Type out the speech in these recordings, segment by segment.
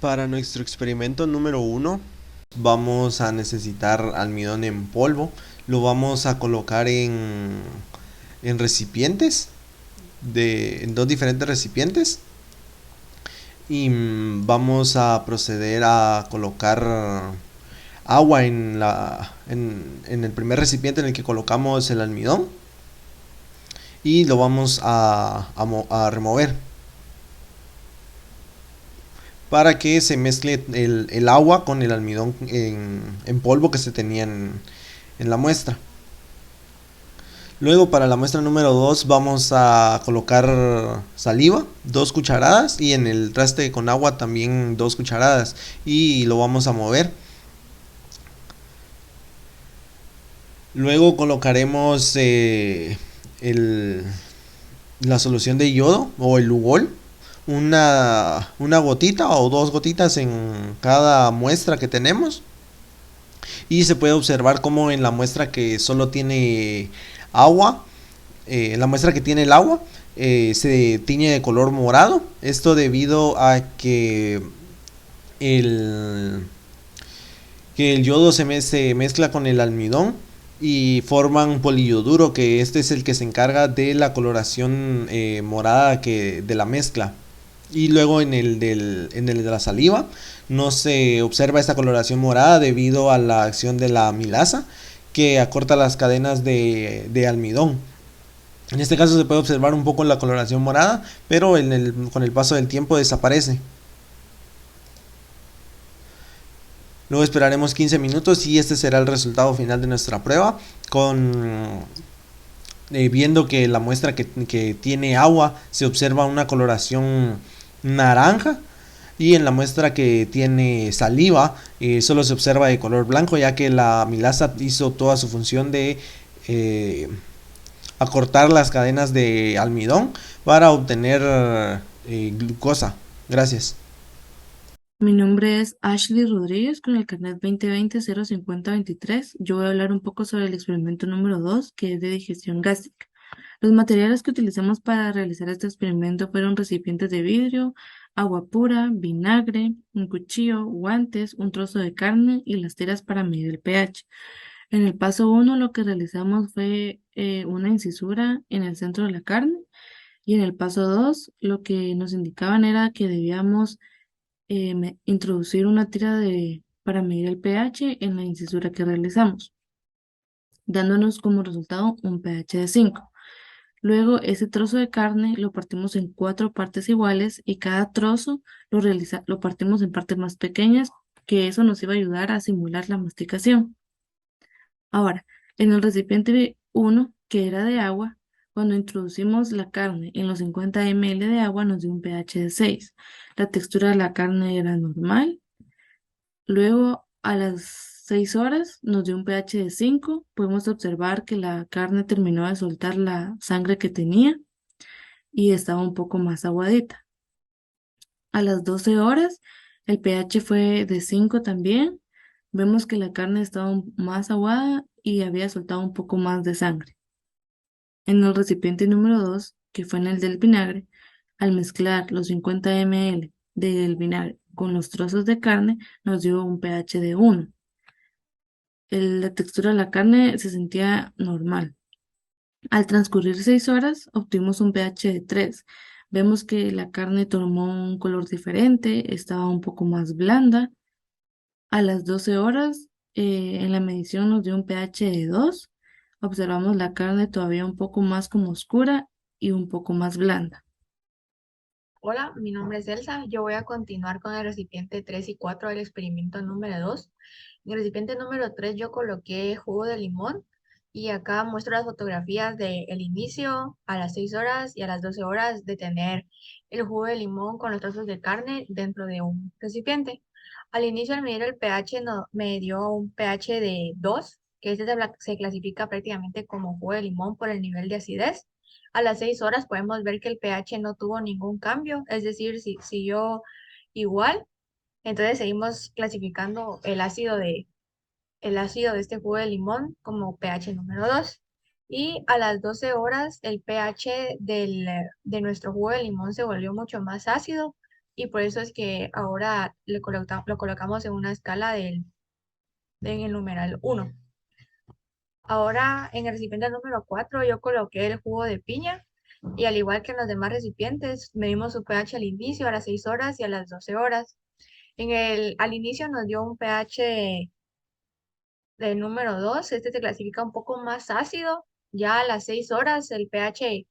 Para nuestro experimento número uno vamos a necesitar almidón en polvo. Lo vamos a colocar en recipientes, en dos diferentes recipientes. Y vamos a proceder a colocar agua en el primer recipiente en el que colocamos el almidón. Y lo vamos a remover para que se mezcle el agua con el almidón en polvo que se tenía en la muestra. Luego para la muestra número 2 vamos a colocar saliva, 2 cucharadas, y en el traste con agua también 2 cucharadas, y lo vamos a mover. Luego colocaremos la solución de yodo o el Lugol, una gotita o dos gotitas en cada muestra que tenemos. Y se puede observar como en la muestra que solo tiene agua, en la muestra que tiene el agua, se tiñe de color morado. Esto debido a el, que el yodo se mezcla con el almidón y forman poliyoduro, que este es el que se encarga de la coloración morada de la mezcla. Y luego en el de la saliva no se observa esta coloración morada debido a la acción de la milasa, que acorta las cadenas de almidón. En este caso se puede observar un poco la coloración morada, pero con el paso del tiempo desaparece. Luego esperaremos 15 minutos y este será el resultado final de nuestra prueba, viendo que la muestra que tiene agua se observa una coloración naranja, y en la muestra que tiene saliva solo se observa de color blanco, ya que la milasa hizo toda su función de eh, acortar las cadenas de almidón para obtener glucosa. Gracias. Mi nombre es Ashley Rodríguez con el carnet 2020-05023. Yo voy a hablar un poco sobre el experimento número 2, que es de digestión gástrica. Los materiales que utilizamos para realizar este experimento fueron recipientes de vidrio, agua pura, vinagre, un cuchillo, guantes, un trozo de carne y las tiras para medir el pH. En el paso uno lo que realizamos fue una incisura en el centro de la carne, y en el paso 2 lo que nos indicaban era que debíamos introducir una tira para medir el pH en la incisura que realizamos, dándonos como resultado un pH de 5. Luego, ese trozo de carne lo partimos en 4 partes iguales y cada trozo lo partimos en partes más pequeñas, que eso nos iba a ayudar a simular la masticación. Ahora, en el recipiente uno que era de agua, cuando introducimos la carne en los 50 ml de agua, nos dio un pH de 6. La textura de la carne era normal. Luego, a las 6 horas, nos dio un pH de 5. Podemos observar que la carne terminó de soltar la sangre que tenía y estaba un poco más aguadita. A las 12 horas, el pH fue de 5 también. Vemos que la carne estaba más aguada y había soltado un poco más de sangre. En el recipiente número 2, que fue en el del vinagre, al mezclar los 50 ml del vinagre con los trozos de carne, nos dio un pH de 1. La textura de la carne se sentía normal. Al transcurrir 6 horas, obtuvimos un pH de 3. Vemos que la carne tomó un color diferente, estaba un poco más blanda. A las 12 horas, en la medición nos dio un pH de 2. Observamos la carne todavía un poco más como oscura y un poco más blanda. Hola, mi nombre es Elsa. Yo voy a continuar con el recipiente 3 y 4 del experimento número 2. En el recipiente número 3 yo coloqué jugo de limón y acá muestro las fotografías del inicio a las 6 horas y a las 12 horas de tener el jugo de limón con los trozos de carne dentro de un recipiente. Al inicio, al medir el pH, me dio un pH de 2, que se clasifica prácticamente como jugo de limón por el nivel de acidez. A las 6 horas podemos ver que el pH no tuvo ningún cambio, es decir, si siguió igual. Entonces seguimos clasificando el ácido de este jugo de limón como pH número 2. Y a las 12 horas el pH de nuestro jugo de limón se volvió mucho más ácido, y por eso es que ahora lo colocamos en una escala en el numeral 1. Ahora en el recipiente número 4 yo coloqué el jugo de piña y al igual que en los demás recipientes medimos su pH al inicio, a las 6 horas y a las 12 horas. Al inicio nos dio un pH de número 2, este se clasifica un poco más ácido. Ya a las 6 horas el pH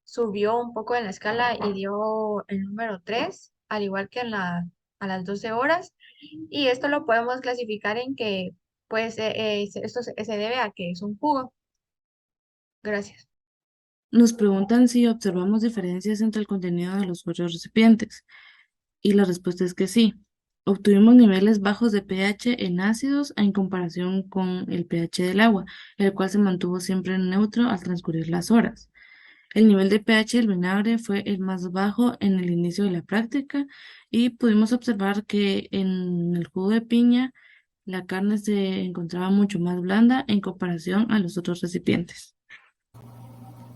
subió un poco en la escala y dio el número 3, al igual que a las 12 horas. Y esto lo podemos clasificar en que, pues, esto se debe a que es un jugo. Gracias. Nos preguntan si observamos diferencias entre el contenido de los otros recipientes. Y la respuesta es que sí. Obtuvimos niveles bajos de pH en ácidos en comparación con el pH del agua, el cual se mantuvo siempre en neutro al transcurrir las horas. El nivel de pH del vinagre fue el más bajo en el inicio de la práctica y pudimos observar que en el jugo de piña la carne se encontraba mucho más blanda en comparación a los otros recipientes.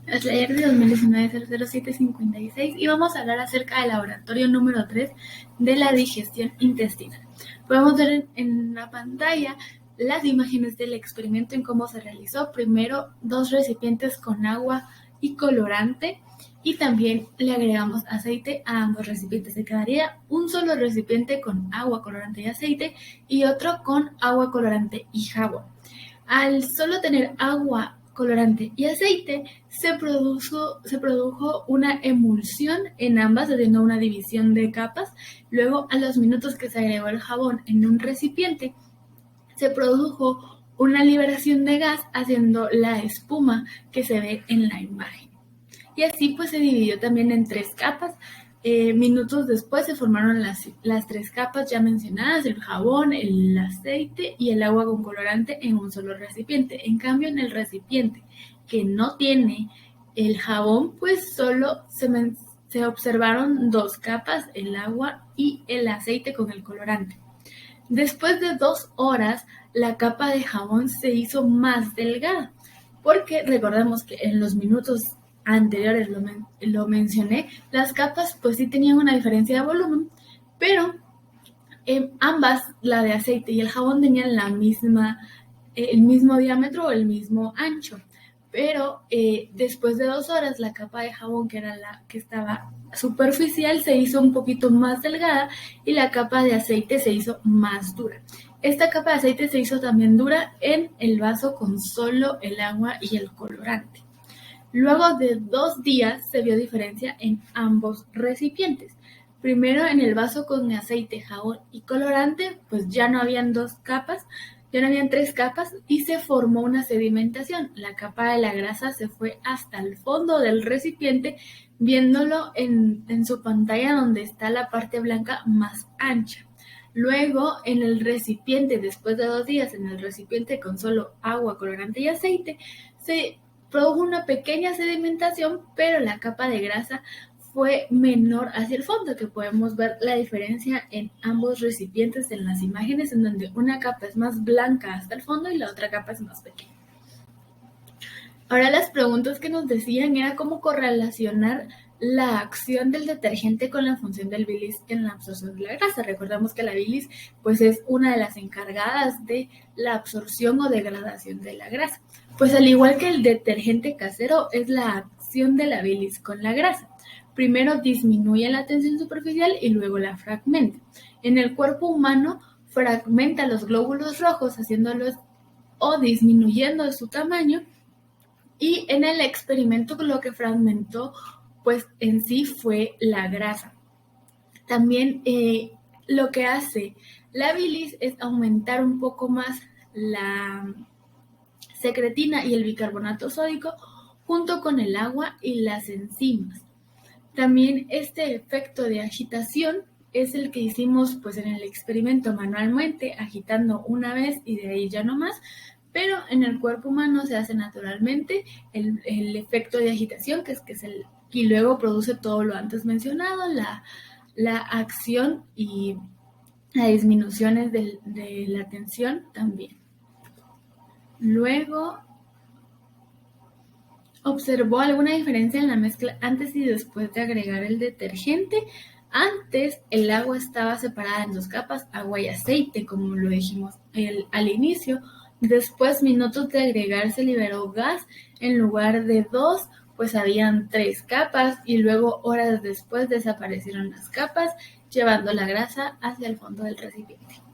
Slayer de 2019-00756 y vamos a hablar acerca del laboratorio número 3 de la digestión intestinal. Podemos ver en la pantalla las imágenes del experimento en cómo se realizó. Primero, 2 recipientes con agua y colorante y también le agregamos aceite a ambos recipientes. Se quedaría un solo recipiente con agua, colorante y aceite y otro con agua, colorante y jabón. Al solo tener agua, colorante y aceite, se produjo una emulsión en ambas, haciendo una división de capas. Luego, a los minutos que se agregó el jabón en un recipiente, se produjo una liberación de gas, haciendo la espuma que se ve en la imagen. Y así pues se dividió también en 3 capas. Minutos después se formaron las 3 capas ya mencionadas, el jabón, el aceite y el agua con colorante en un solo recipiente. En cambio, en el recipiente que no tiene el jabón, pues solo se observaron 2 capas, el agua y el aceite con el colorante. Después de 2 horas, la capa de jabón se hizo más delgada, porque recordemos que en los minutos anteriores lo mencioné, las capas pues sí tenían una diferencia de volumen, pero ambas, la de aceite y el jabón, tenían el mismo diámetro o el mismo ancho. Pero después de 2 horas, la capa de jabón, que era la que estaba superficial, se hizo un poquito más delgada y la capa de aceite se hizo más dura. Esta capa de aceite se hizo también dura en el vaso con solo el agua y el colorante. Luego de 2 días se vio diferencia en ambos recipientes. Primero, en el vaso con aceite, jabón y colorante, pues ya no habían 2 capas, ya no habían 3 capas y se formó una sedimentación. La capa de la grasa se fue hasta el fondo del recipiente, viéndolo en su pantalla donde está la parte blanca más ancha. Luego, en el recipiente, después de 2 días, en el recipiente con solo agua, colorante y aceite, se produjo una pequeña sedimentación, pero la capa de grasa fue menor hacia el fondo, que podemos ver la diferencia en ambos recipientes en las imágenes, en donde una capa es más blanca hasta el fondo y la otra capa es más pequeña. Ahora las preguntas que nos decían era cómo correlacionar la acción del detergente con la función del bilis en la absorción de la grasa. Recordamos que la bilis pues es una de las encargadas de la absorción o degradación de la grasa. Pues al igual que el detergente casero, es la acción de la bilis con la grasa. Primero disminuye la tensión superficial y luego la fragmenta. En el cuerpo humano fragmenta los glóbulos rojos, haciéndolos o disminuyendo su tamaño, y en el experimento lo que fragmentó pues en sí fue la grasa. También lo que hace la bilis es aumentar un poco más la secretina y el bicarbonato sódico junto con el agua y las enzimas. También este efecto de agitación es el que hicimos pues en el experimento manualmente, agitando una vez y de ahí ya no más, pero en el cuerpo humano se hace naturalmente el efecto de agitación, que es el y luego produce todo lo antes mencionado, la acción y las disminuciones de la tensión también. Luego, ¿observó alguna diferencia en la mezcla antes y después de agregar el detergente? Antes el agua estaba separada en dos capas, agua y aceite, como lo dijimos al inicio. Después, minutos de agregar, se liberó gas. En lugar de dos, pues habían tres capas, y luego horas después desaparecieron las capas, llevando la grasa hacia el fondo del recipiente.